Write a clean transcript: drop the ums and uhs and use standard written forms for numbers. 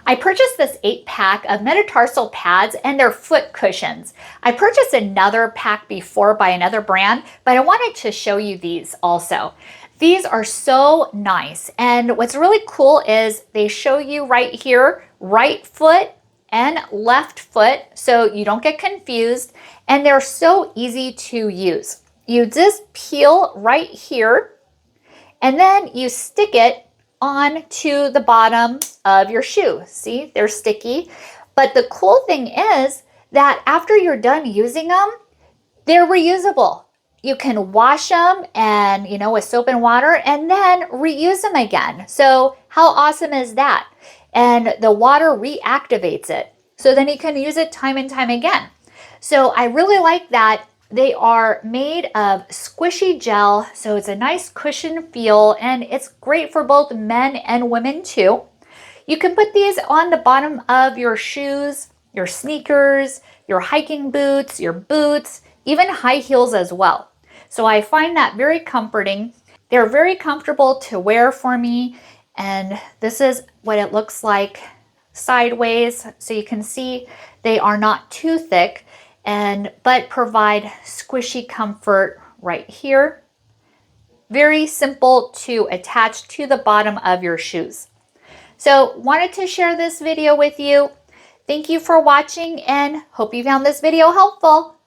I purchased this 8-pack of metatarsal pads and their foot cushions. I purchased another pack before by another brand, but I wanted to show you these also. These are so nice, and what's really cool is they show you right here, right foot and left foot, so you don't get confused, and they're so easy to use. You just peel right here, and then you stick it onto the bottom of your shoe. See, they're sticky. But the cool thing is that after you're done using them, they're reusable. You can wash them and, with soap and water and then reuse them again. So how awesome is that? And the water reactivates it. So then you can use it time and time again. So I really like that. They are made of squishy gel, so it's a nice cushion feel, and it's great for both men and women too. You can put these on the bottom of your shoes, your sneakers, your hiking boots, your boots, even high heels as well. So I find that very comforting. They're very comfortable to wear for me, and this is what it looks like sideways. So you can see they are not too thick, but provide squishy comfort right here. Very simple to attach to the bottom of your shoes. So wanted to share this video with you. Thank you for watching and hope you found this video helpful.